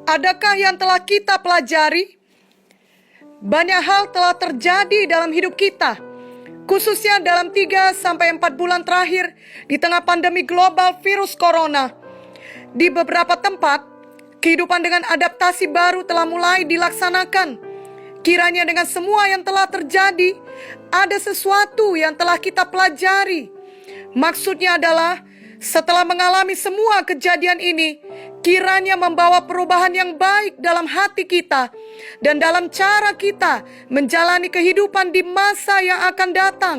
Adakah yang telah kita pelajari? Banyak hal telah terjadi dalam hidup kita, khususnya dalam 3-4 bulan terakhir di tengah pandemi global virus corona. Di beberapa tempat, kehidupan dengan adaptasi baru telah mulai dilaksanakan. Kiranya dengan semua yang telah terjadi, ada sesuatu yang telah kita pelajari. Maksudnya adalah, setelah mengalami semua kejadian ini, kiranya membawa perubahan yang baik dalam hati kita dan dalam cara kita menjalani kehidupan di masa yang akan datang.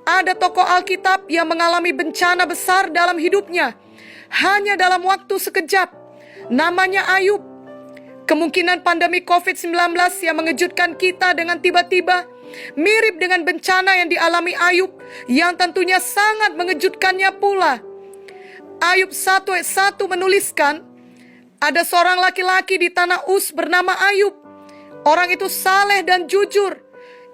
Ada tokoh Alkitab yang mengalami bencana besar dalam hidupnya, hanya dalam waktu sekejap. Namanya Ayub. Kemungkinan pandemi COVID-19 yang mengejutkan kita dengan tiba-tiba mirip dengan bencana yang dialami Ayub, yang tentunya sangat mengejutkannya pula. Ayub 1 ayat 1 menuliskan, ada seorang laki-laki di tanah Uz bernama Ayub. Orang itu saleh dan jujur.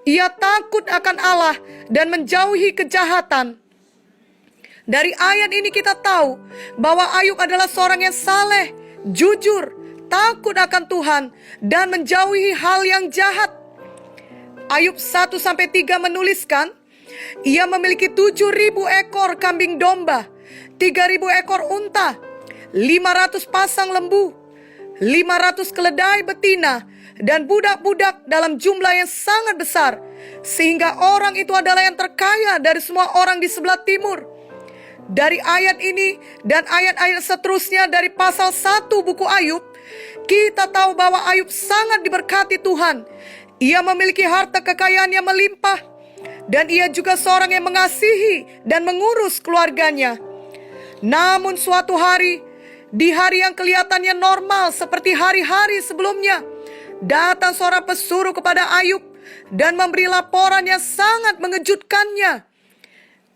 Ia takut akan Allah dan menjauhi kejahatan. Dari ayat ini kita tahu bahwa Ayub adalah seorang yang saleh, jujur, takut akan Tuhan, dan menjauhi hal yang jahat. Ayub 1-3 menuliskan, ia memiliki 7.000 ekor kambing domba, 3.000 ekor unta, 500 pasang lembu, 500 keledai betina, dan budak-budak dalam jumlah yang sangat besar, sehingga orang itu adalah yang terkaya dari semua orang di sebelah timur. Dari ayat ini dan ayat-ayat seterusnya dari pasal 1 buku Ayub, kita tahu bahwa Ayub sangat diberkati Tuhan. Ia memiliki harta kekayaan yang melimpah, dan ia juga seorang yang mengasihi dan mengurus keluarganya. Namun suatu hari, di hari yang kelihatannya normal seperti hari-hari sebelumnya, datang seorang pesuruh kepada Ayub dan memberi laporan yang sangat mengejutkannya.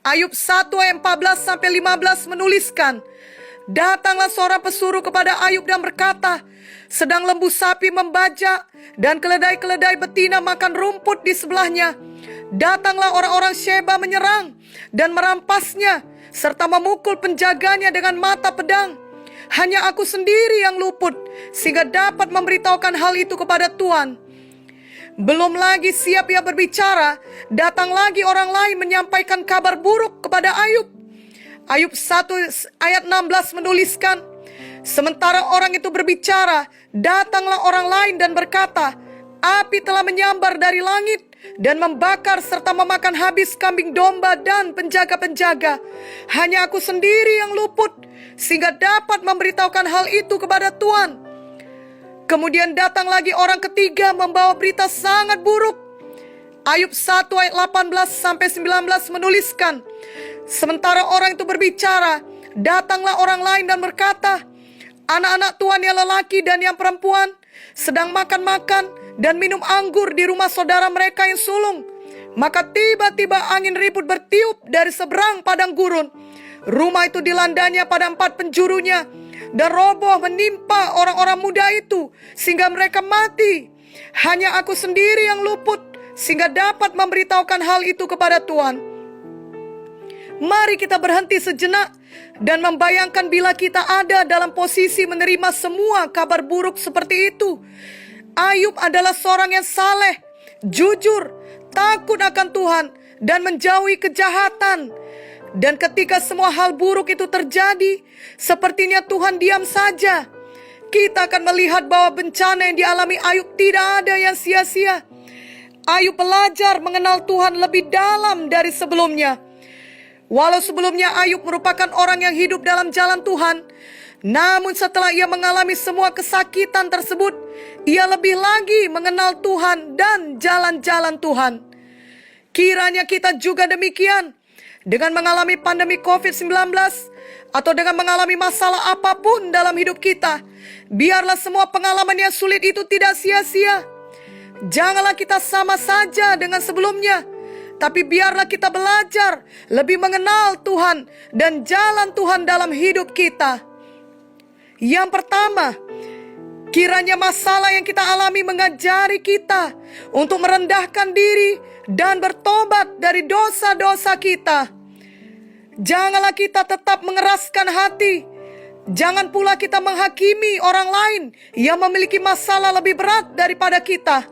Ayub 1 ayat 14-15 menuliskan, datanglah seorang pesuruh kepada Ayub dan berkata, sedang lembu sapi membajak dan keledai-keledai betina makan rumput di sebelahnya. Datanglah orang-orang Sheba menyerang dan merampasnya, serta memukul penjaganya dengan mata pedang. Hanya aku sendiri yang luput, sehingga dapat memberitahukan hal itu kepada Tuhan. Belum lagi siap ia berbicara, datang lagi orang lain menyampaikan kabar buruk kepada Ayub. Ayub 1 ayat 16 menuliskan, sementara orang itu berbicara, datanglah orang lain dan berkata, api telah menyambar dari langit dan membakar serta memakan habis kambing domba dan penjaga-penjaga. Hanya aku sendiri yang luput, sehingga dapat memberitahukan hal itu kepada Tuhan. Kemudian datang lagi orang ketiga membawa berita sangat buruk. Ayub 1 ayat 18-19 menuliskan, sementara orang itu berbicara, datanglah orang lain dan berkata, anak-anak Tuhan yang lelaki dan yang perempuan sedang makan-makan dan minum anggur di rumah saudara mereka yang sulung. Maka tiba-tiba angin ribut bertiup dari seberang padang gurun. Rumah itu dilandanya pada 4 penjurunya, dan roboh menimpa orang-orang muda itu, sehingga mereka mati. Hanya aku sendiri yang luput, sehingga dapat memberitahukan hal itu kepada Tuhan. Mari kita berhenti sejenak dan membayangkan bila kita ada dalam posisi menerima semua kabar buruk seperti itu. Ayub adalah seorang yang saleh, jujur, takut akan Tuhan, dan menjauhi kejahatan. Dan ketika semua hal buruk itu terjadi, sepertinya Tuhan diam saja. Kita akan melihat bahwa bencana yang dialami Ayub tidak ada yang sia-sia. Ayub belajar mengenal Tuhan lebih dalam dari sebelumnya. Walau sebelumnya Ayub merupakan orang yang hidup dalam jalan Tuhan, namun setelah ia mengalami semua kesakitan tersebut, ia lebih lagi mengenal Tuhan dan jalan-jalan Tuhan. Kiranya kita juga demikian. Dengan mengalami pandemi COVID-19 atau dengan mengalami masalah apapun dalam hidup kita, biarlah semua pengalaman yang sulit itu tidak sia-sia. Janganlah kita sama saja dengan sebelumnya, tapi biarlah kita belajar lebih mengenal Tuhan dan jalan Tuhan dalam hidup kita. Yang pertama, kiranya masalah yang kita alami mengajari kita untuk merendahkan diri dan bertobat dari dosa-dosa kita. Janganlah kita tetap mengeraskan hati, Jangan pula kita menghakimi orang lain yang memiliki masalah lebih berat daripada kita.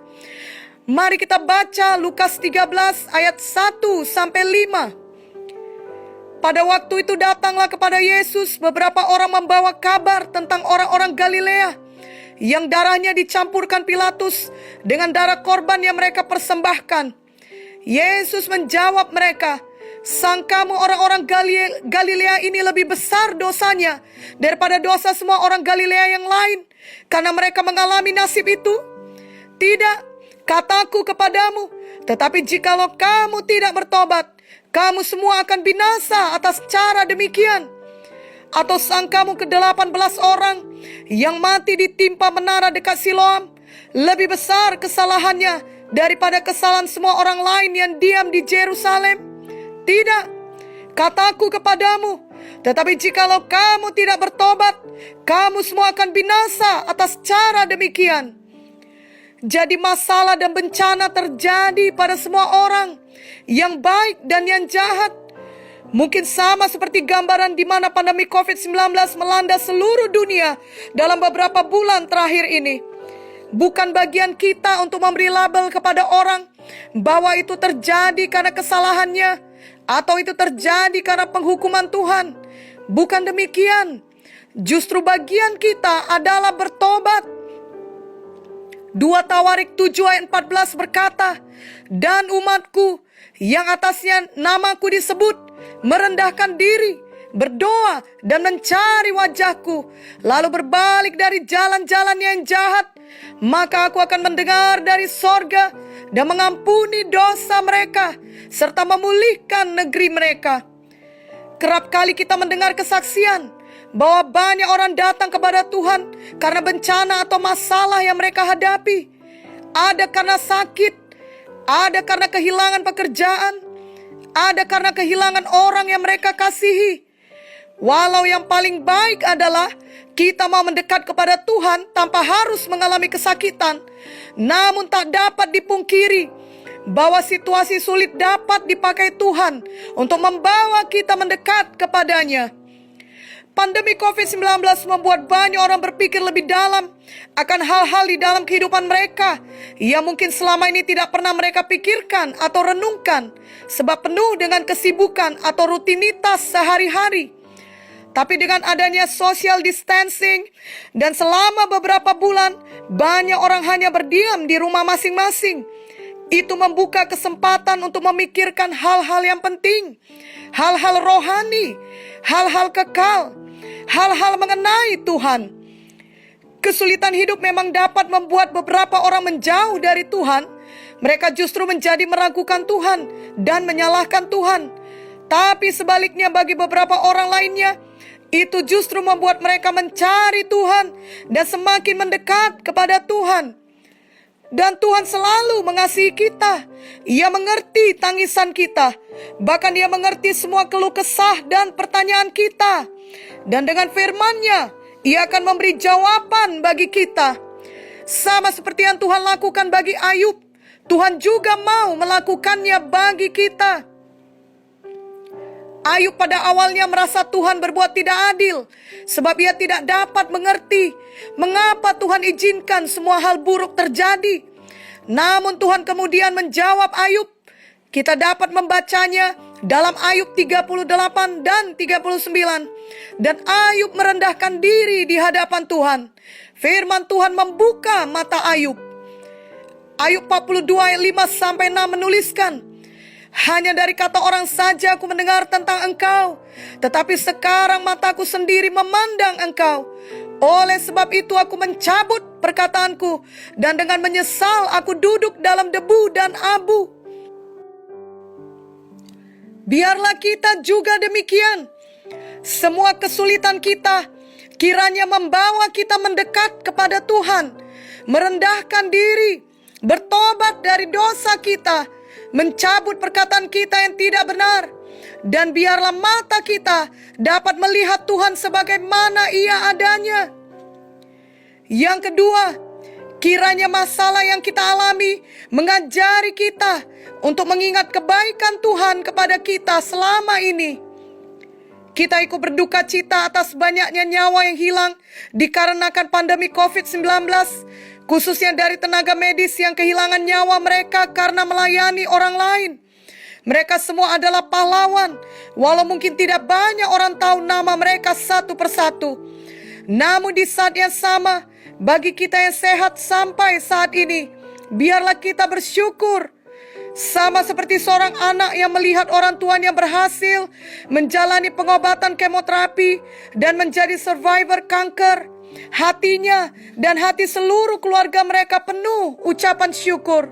Mari kita baca Lukas 13 ayat 1 sampai 5. Pada waktu itu datanglah kepada Yesus beberapa orang membawa kabar tentang orang-orang Galilea yang darahnya dicampurkan Pilatus dengan darah korban yang mereka persembahkan. Yesus menjawab mereka, "Sangkamu orang-orang Galilea ini lebih besar dosanya daripada dosa semua orang Galilea yang lain, karena mereka mengalami nasib itu? Tidak, kataku kepadamu, tetapi jikalau kamu tidak bertobat, kamu semua akan binasa atas cara demikian. Atau sangkamu ke-18 orang yang mati ditimpa menara dekat Siloam lebih besar kesalahannya daripada kesalahan semua orang lain yang diam di Yerusalem? Tidak, kataku kepadamu, tetapi jikalau kamu tidak bertobat, kamu semua akan binasa atas cara demikian." Jadi masalah dan bencana terjadi pada semua orang, yang baik dan yang jahat. Mungkin sama seperti gambaran di mana pandemi COVID-19 melanda seluruh dunia dalam beberapa bulan terakhir ini. Bukan bagian kita untuk memberi label kepada orang bahwa itu terjadi karena kesalahannya, atau itu terjadi karena penghukuman Tuhan. Bukan demikian. Justru bagian kita adalah bertobat. 2 Tawarik 7 ayat 14 berkata, "Dan umatku yang atasnya namaku disebut, merendahkan diri, berdoa dan mencari wajahku, lalu berbalik dari jalan-jalan yang jahat, maka aku akan mendengar dari sorga dan mengampuni dosa mereka, serta memulihkan negeri mereka." Kerap kali kita mendengar kesaksian bahwa banyak orang datang kepada Tuhan karena bencana atau masalah yang mereka hadapi. Ada karena sakit, ada karena kehilangan pekerjaan, ada karena kehilangan orang yang mereka kasihi. Walau yang paling baik adalah kita mau mendekat kepada Tuhan tanpa harus mengalami kesakitan, namun tak dapat dipungkiri bahwa situasi sulit dapat dipakai Tuhan untuk membawa kita mendekat kepadanya. Pandemi COVID-19 membuat banyak orang berpikir lebih dalam akan hal-hal di dalam kehidupan mereka yang mungkin selama ini tidak pernah mereka pikirkan atau renungkan, sebab penuh dengan kesibukan atau rutinitas sehari-hari. Tapi dengan adanya social distancing dan selama beberapa bulan banyak orang hanya berdiam di rumah masing-masing, itu membuka kesempatan untuk memikirkan hal-hal yang penting, hal-hal rohani, hal-hal kekal, hal-hal mengenai Tuhan. Kesulitan hidup memang dapat membuat beberapa orang menjauh dari Tuhan. Mereka justru menjadi meragukan Tuhan dan menyalahkan Tuhan. Tapi sebaliknya bagi beberapa orang lainnya, itu justru membuat mereka mencari Tuhan dan semakin mendekat kepada Tuhan. Dan Tuhan selalu mengasihi kita. Ia mengerti tangisan kita. Bahkan Dia mengerti semua keluh kesah dan pertanyaan kita. Dan dengan firman-Nya, Ia akan memberi jawaban bagi kita. Sama seperti yang Tuhan lakukan bagi Ayub, Tuhan juga mau melakukannya bagi kita. Ayub pada awalnya merasa Tuhan berbuat tidak adil, sebab ia tidak dapat mengerti mengapa Tuhan izinkan semua hal buruk terjadi. Namun Tuhan kemudian menjawab Ayub. Kita dapat membacanya dalam Ayub 38 dan 39. Dan Ayub merendahkan diri di hadapan Tuhan. Firman Tuhan membuka mata Ayub. Ayub 42 ayat 5-6 menuliskan, "Hanya dari kata orang saja aku mendengar tentang engkau, tetapi sekarang mataku sendiri memandang engkau. Oleh sebab itu aku mencabut perkataanku, dan dengan menyesal aku duduk dalam debu dan abu." Biarlah kita juga demikian. Semua kesulitan kita kiranya membawa kita mendekat kepada Tuhan, merendahkan diri, bertobat dari dosa kita, mencabut perkataan kita yang tidak benar, dan biarlah mata kita dapat melihat Tuhan sebagaimana Ia adanya. Yang kedua, kiranya masalah yang kita alami mengajari kita untuk mengingat kebaikan Tuhan kepada kita selama ini. Kita ikut berduka cita atas banyaknya nyawa yang hilang dikarenakan pandemi COVID-19, khususnya dari tenaga medis yang kehilangan nyawa mereka karena melayani orang lain. Mereka semua adalah pahlawan, walau mungkin tidak banyak orang tahu nama mereka satu persatu. Namun di saat yang sama, bagi kita yang sehat sampai saat ini, biarlah kita bersyukur. Sama seperti seorang anak yang melihat orang tuanya berhasil menjalani pengobatan kemoterapi dan menjadi survivor kanker, hatinya dan hati seluruh keluarga mereka penuh ucapan syukur.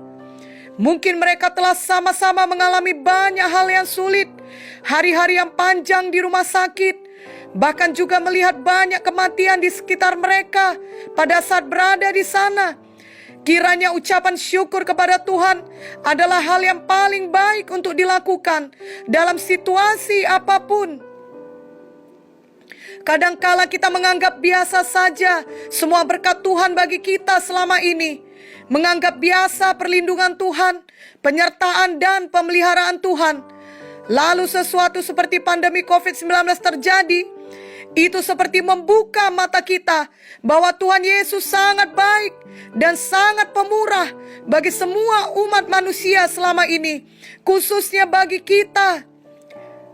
Mungkin mereka telah sama-sama mengalami banyak hal yang sulit, hari-hari yang panjang di rumah sakit, bahkan juga melihat banyak kematian di sekitar mereka pada saat berada di sana. Kiranya ucapan syukur kepada Tuhan adalah hal yang paling baik untuk dilakukan dalam situasi apapun. Kadangkala kita menganggap biasa saja semua berkat Tuhan bagi kita selama ini. Menganggap biasa perlindungan Tuhan, penyertaan dan pemeliharaan Tuhan. Lalu sesuatu seperti pandemi COVID-19 terjadi. Itu seperti membuka mata kita bahwa Tuhan Yesus sangat baik dan sangat pemurah bagi semua umat manusia selama ini, khususnya bagi kita.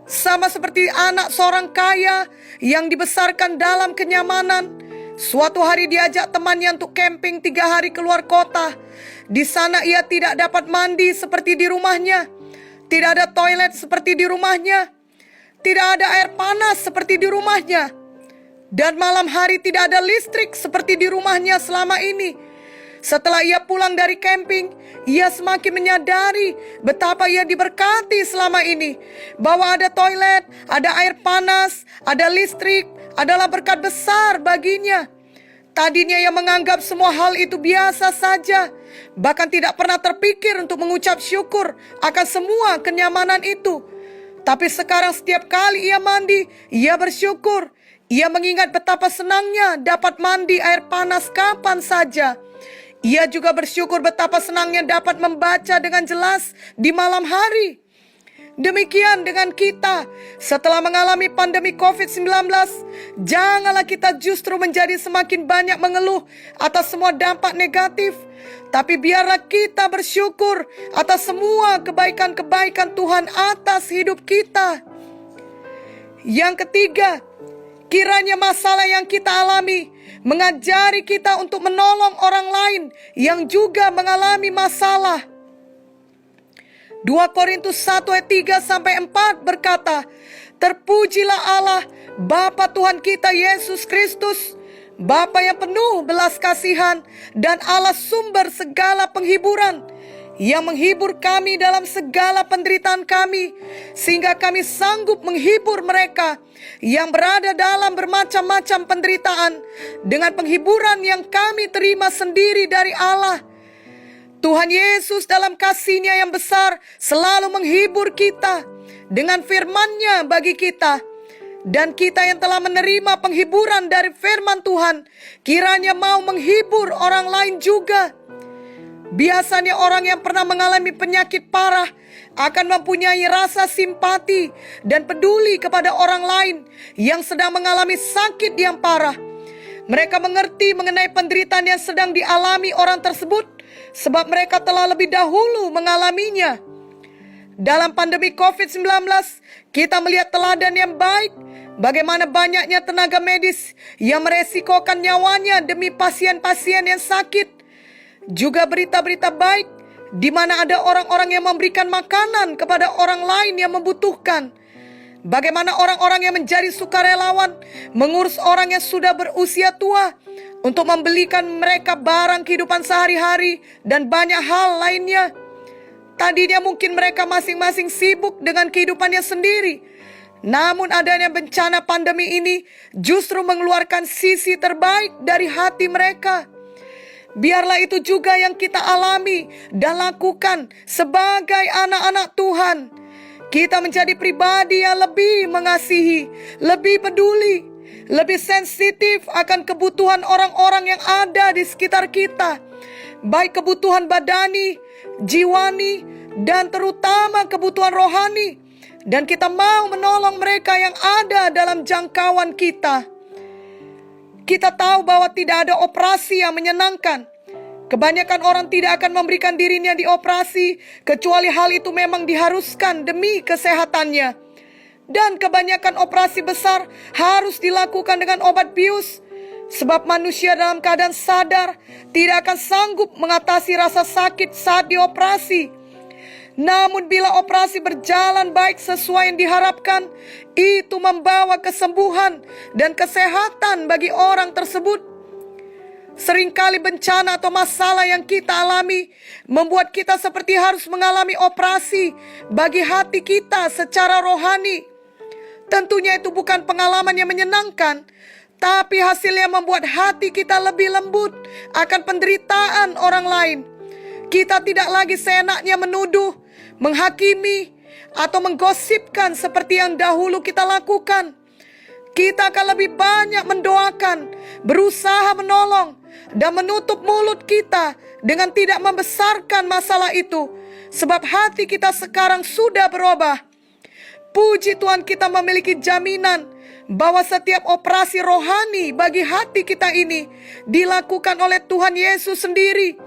Sama seperti anak seorang kaya yang dibesarkan dalam kenyamanan, suatu hari diajak temannya untuk camping 3 hari keluar kota. Di sana ia tidak dapat mandi seperti di rumahnya, tidak ada toilet seperti di rumahnya, tidak ada air panas seperti di rumahnya, dan malam hari tidak ada listrik seperti di rumahnya selama ini. Setelah ia pulang dari camping, ia semakin menyadari betapa ia diberkati selama ini. Bahwa ada toilet, ada air panas, ada listrik, adalah berkat besar baginya. Tadinya ia menganggap semua hal itu biasa saja, bahkan tidak pernah terpikir untuk mengucap syukur akan semua kenyamanan itu. Tapi sekarang setiap kali ia mandi, ia bersyukur. Ia mengingat betapa senangnya dapat mandi air panas kapan saja. Ia juga bersyukur betapa senangnya dapat membaca dengan jelas di malam hari. Demikian dengan kita, setelah mengalami pandemi COVID-19, janganlah kita justru menjadi semakin banyak mengeluh atas semua dampak negatif, tapi biarlah kita bersyukur atas semua kebaikan-kebaikan Tuhan atas hidup kita. Yang ketiga, kiranya masalah yang kita alami mengajari kita untuk menolong orang lain yang juga mengalami masalah. 2 Korintus 1 ayat 3-4 berkata, "Terpujilah Allah, Bapa Tuhan kita Yesus Kristus, Bapa yang penuh belas kasihan dan Allah sumber segala penghiburan, yang menghibur kami dalam segala penderitaan kami, sehingga kami sanggup menghibur mereka yang berada dalam bermacam-macam penderitaan dengan penghiburan yang kami terima sendiri dari Allah." Tuhan Yesus dalam kasih-Nya yang besar selalu menghibur kita dengan firman-Nya bagi kita. Dan kita yang telah menerima penghiburan dari firman Tuhan, kiranya mau menghibur orang lain juga. Biasanya orang yang pernah mengalami penyakit parah akan mempunyai rasa simpati dan peduli kepada orang lain yang sedang mengalami sakit yang parah. Mereka mengerti mengenai penderitaan yang sedang dialami orang tersebut, sebab mereka telah lebih dahulu mengalaminya. Dalam pandemi COVID-19, kita melihat teladan yang baik, bagaimana banyaknya tenaga medis yang meresikokan nyawanya demi pasien-pasien yang sakit. Juga berita-berita baik, di mana ada orang-orang yang memberikan makanan kepada orang lain yang membutuhkan. Bagaimana orang-orang yang menjadi sukarelawan mengurus orang yang sudah berusia tua untuk membelikan mereka barang kehidupan sehari-hari dan banyak hal lainnya. Tadinya mungkin mereka masing-masing sibuk dengan kehidupannya sendiri. Namun adanya bencana pandemi ini justru mengeluarkan sisi terbaik dari hati mereka. Biarlah itu juga yang kita alami dan lakukan sebagai anak-anak Tuhan. Kita menjadi pribadi yang lebih mengasihi, lebih peduli, lebih sensitif akan kebutuhan orang-orang yang ada di sekitar kita, baik kebutuhan badani, jiwani, dan terutama kebutuhan rohani. Dan kita mau menolong mereka yang ada dalam jangkauan kita. Kita tahu bahwa tidak ada operasi yang menyenangkan. Kebanyakan orang tidak akan memberikan dirinya dioperasi kecuali hal itu memang diharuskan demi kesehatannya. Dan kebanyakan operasi besar harus dilakukan dengan obat bius, sebab manusia dalam keadaan sadar tidak akan sanggup mengatasi rasa sakit saat dioperasi. Namun bila operasi berjalan baik sesuai yang diharapkan, itu membawa kesembuhan dan kesehatan bagi orang tersebut. Seringkali bencana atau masalah yang kita alami membuat kita seperti harus mengalami operasi bagi hati kita secara rohani. Tentunya itu bukan pengalaman yang menyenangkan, tapi hasilnya membuat hati kita lebih lembut akan penderitaan orang lain. Kita tidak lagi seenaknya menuduh, menghakimi, atau menggosipkan seperti yang dahulu kita lakukan. Kita akan lebih banyak mendoakan, berusaha menolong, dan menutup mulut kita dengan tidak membesarkan masalah itu, sebab hati kita sekarang sudah berubah. Puji Tuhan, kita memiliki jaminan bahwa setiap operasi rohani bagi hati kita ini dilakukan oleh Tuhan Yesus sendiri.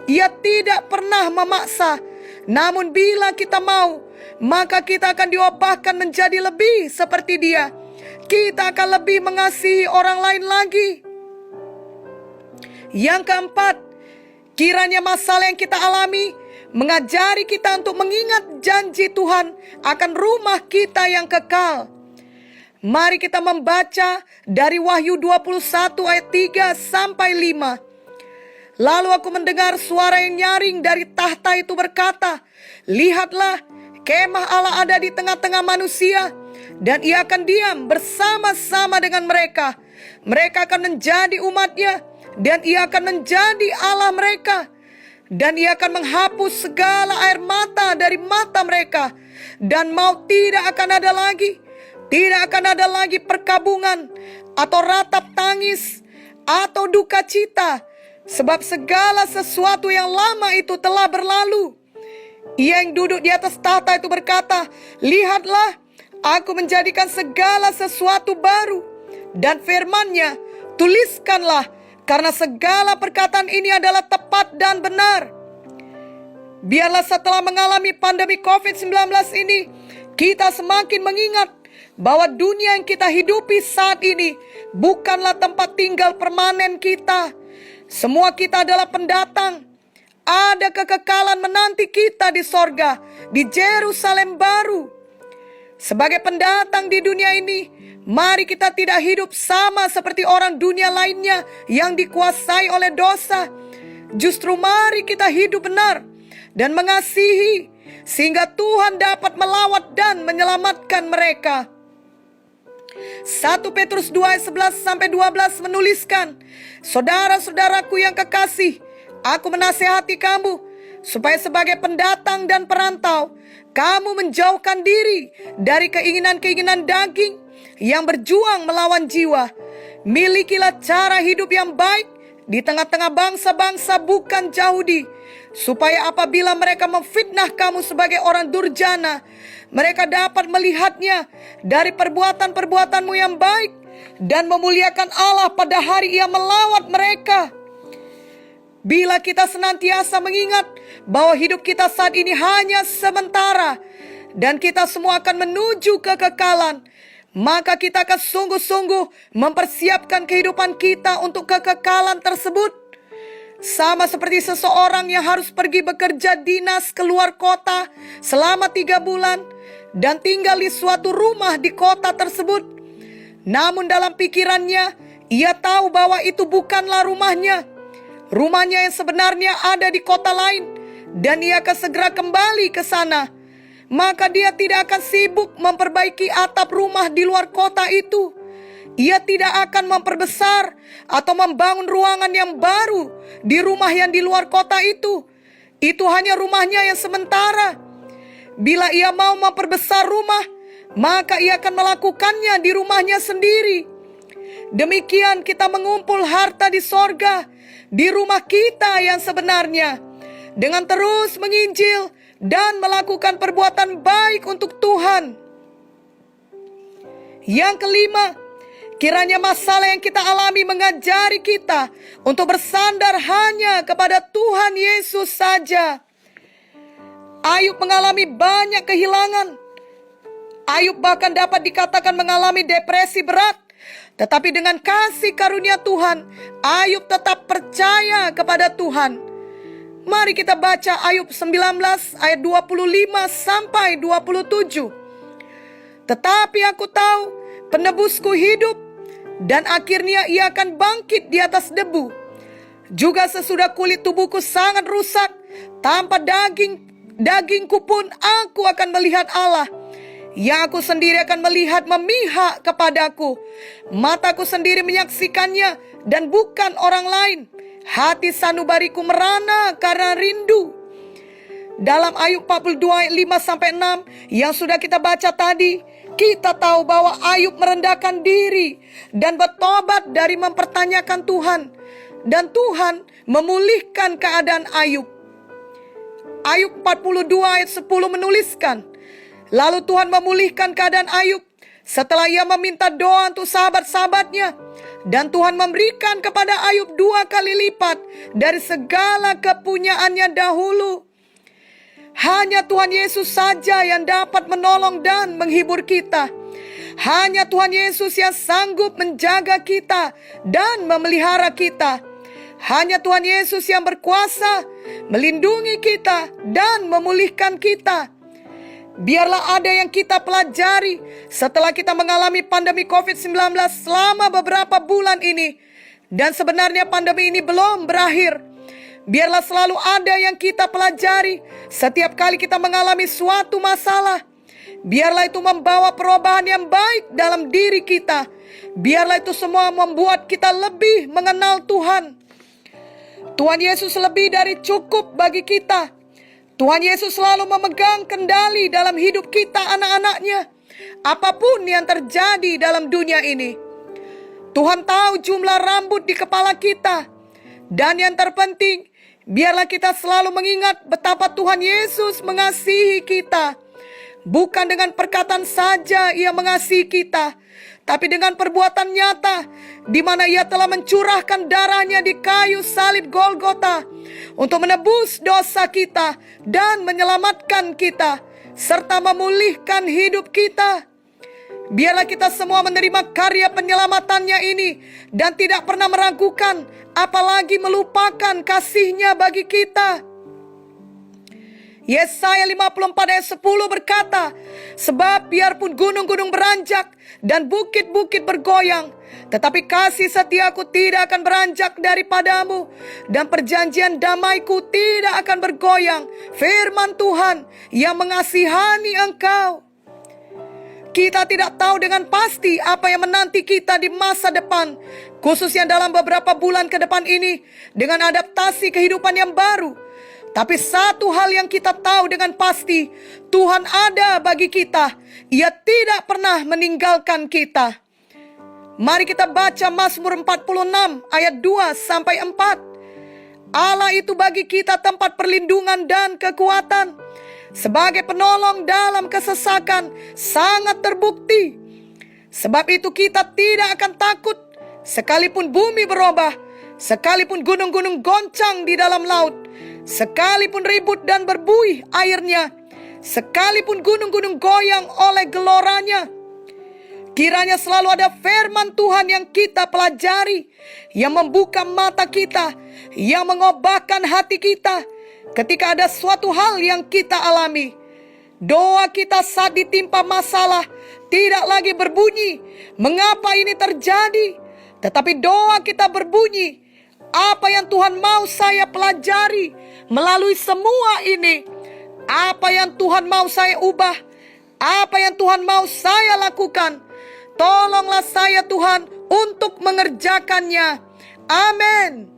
Ia tidak pernah memaksa, namun bila kita mau, maka kita akan diubahkan menjadi lebih seperti Dia. Kita akan lebih mengasihi orang lain lagi. Yang keempat, kiranya masalah yang kita alami mengajari kita untuk mengingat janji Tuhan akan rumah kita yang kekal. Mari kita membaca dari Wahyu 21 ayat 3 sampai 5. Lalu aku mendengar suara yang nyaring dari tahta itu berkata, "Lihatlah, kemah Allah ada di tengah-tengah manusia, dan Ia akan diam bersama-sama dengan mereka. Mereka akan menjadi umat-Nya, dan Ia akan menjadi Allah mereka. Dan Ia akan menghapus segala air mata dari mata mereka, dan maut tidak akan ada lagi. Tidak akan ada lagi perkabungan, atau ratap tangis, atau duka cita, sebab segala sesuatu yang lama itu telah berlalu." Ia yang duduk di atas tahta itu berkata, "Lihatlah, aku menjadikan segala sesuatu baru." Dan firman-Nya, "Tuliskanlah, karena segala perkataan ini adalah tepat dan benar." Biarlah setelah mengalami pandemi COVID-19 ini, kita semakin mengingat bahwa dunia yang kita hidupi saat ini bukanlah tempat tinggal permanen kita. Semua kita adalah pendatang. Ada kekekalan menanti kita di sorga, di Yerusalem baru. Sebagai pendatang di dunia ini, mari kita tidak hidup sama seperti orang dunia lainnya yang dikuasai oleh dosa. Justru mari kita hidup benar dan mengasihi, sehingga Tuhan dapat melawat dan menyelamatkan mereka. 1 Petrus 2 ayat 11-12 menuliskan, "Saudara-saudaraku yang kekasih, aku menasihati kamu, supaya sebagai pendatang dan perantau, kamu menjauhkan diri dari keinginan-keinginan daging yang berjuang melawan jiwa. Milikilah cara hidup yang baik di tengah-tengah bangsa-bangsa bukan Yahudi, supaya apabila mereka memfitnah kamu sebagai orang durjana, mereka dapat melihatnya dari perbuatan-perbuatanmu yang baik dan memuliakan Allah pada hari Ia melawat mereka." Bila kita senantiasa mengingat bahwa hidup kita saat ini hanya sementara dan kita semua akan menuju kekekalan, maka kita akan sungguh-sungguh mempersiapkan kehidupan kita untuk kekekalan tersebut. Sama seperti seseorang yang harus pergi bekerja dinas keluar kota selama 3 bulan dan tinggal di suatu rumah di kota tersebut. Namun dalam pikirannya, ia tahu bahwa itu bukanlah rumahnya. Rumahnya yang sebenarnya ada di kota lain, dan ia akan segera kembali ke sana. Maka dia tidak akan sibuk memperbaiki atap rumah di luar kota itu. Ia tidak akan memperbesar atau membangun ruangan yang baru di rumah yang di luar kota itu. Itu hanya rumahnya yang sementara. Bila ia mau memperbesar rumah, maka ia akan melakukannya di rumahnya sendiri. Demikian kita mengumpul harta di sorga, di rumah kita yang sebenarnya, dengan terus menginjil dan melakukan perbuatan baik untuk Tuhan. Yang kelima, kiranya masalah yang kita alami mengajari kita untuk bersandar hanya kepada Tuhan Yesus saja. Ayub mengalami banyak kehilangan. Ayub bahkan dapat dikatakan mengalami depresi berat. Tetapi dengan kasih karunia Tuhan, Ayub tetap percaya kepada Tuhan. Mari kita baca Ayub 19 ayat 25 sampai 27. Tetapi aku tahu penebusku hidup, dan akhirnya ia akan bangkit di atas debu. Juga sesudah kulit tubuhku sangat rusak, tanpa dagingku pun aku akan melihat Allah. Yang aku sendiri akan melihat memihak kepadaku. Mataku sendiri menyaksikannya dan bukan orang lain. Hati sanubariku merana karena rindu. Dalam Ayub 42 ayat 5-6 yang sudah kita baca tadi, kita tahu bahwa Ayub merendahkan diri dan bertobat dari mempertanyakan Tuhan. Dan Tuhan memulihkan keadaan Ayub. Ayub 42 ayat 10 menuliskan, lalu Tuhan memulihkan keadaan Ayub setelah ia meminta doa untuk sahabat-sahabatnya. Dan Tuhan memberikan kepada Ayub 2 kali lipat dari segala kepunyaannya dahulu. Hanya Tuhan Yesus saja yang dapat menolong dan menghibur kita. Hanya Tuhan Yesus yang sanggup menjaga kita dan memelihara kita. Hanya Tuhan Yesus yang berkuasa melindungi kita dan memulihkan kita. Biarlah ada yang kita pelajari setelah kita mengalami pandemi COVID-19 selama beberapa bulan ini. Dan sebenarnya pandemi ini belum berakhir. Biarlah selalu ada yang kita pelajari setiap kali kita mengalami suatu masalah. Biarlah itu membawa perubahan yang baik dalam diri kita. Biarlah itu semua membuat kita lebih mengenal Tuhan. Tuhan Yesus lebih dari cukup bagi kita. Tuhan Yesus selalu memegang kendali dalam hidup kita anak-anaknya. Apapun yang terjadi dalam dunia ini. Tuhan tahu jumlah rambut di kepala kita. Dan yang terpenting, biarlah kita selalu mengingat betapa Tuhan Yesus mengasihi kita. Bukan dengan perkataan saja Ia mengasihi kita, tapi dengan perbuatan nyata, di mana Ia telah mencurahkan darah-Nya di kayu salib Golgota untuk menebus dosa kita dan menyelamatkan kita, serta memulihkan hidup kita. Biarlah kita semua menerima karya penyelamatannya ini dan tidak pernah meragukan, apalagi melupakan kasih-Nya bagi kita. Yesaya 54 ayat 10 berkata, sebab biarpun gunung-gunung beranjak dan bukit-bukit bergoyang, tetapi kasih setiaku tidak akan beranjak daripadamu, dan perjanjian damaiku tidak akan bergoyang. Firman Tuhan yang mengasihani engkau. Kita tidak tahu dengan pasti apa yang menanti kita di masa depan, khususnya dalam beberapa bulan ke depan ini, dengan adaptasi kehidupan yang baru. Tapi satu hal yang kita tahu dengan pasti, Tuhan ada bagi kita. Ia tidak pernah meninggalkan kita. Mari kita baca Mazmur 46 ayat 2-4. Allah itu bagi kita tempat perlindungan dan kekuatan. Sebagai penolong dalam kesesakan sangat terbukti. Sebab itu kita tidak akan takut, sekalipun bumi berubah, sekalipun gunung-gunung goncang di dalam laut, sekalipun ribut dan berbuih airnya, sekalipun gunung-gunung goyang oleh geloranya. Kiranya selalu ada firman Tuhan yang kita pelajari, yang membuka mata kita, yang mengobahkan hati kita ketika ada suatu hal yang kita alami. Doa kita saat ditimpa masalah tidak lagi berbunyi, "Mengapa ini terjadi?" Tetapi doa kita berbunyi, "Apa yang Tuhan mau saya pelajari melalui semua ini? Apa yang Tuhan mau saya ubah? Apa yang Tuhan mau saya lakukan? Tolonglah saya Tuhan untuk mengerjakannya." Amin.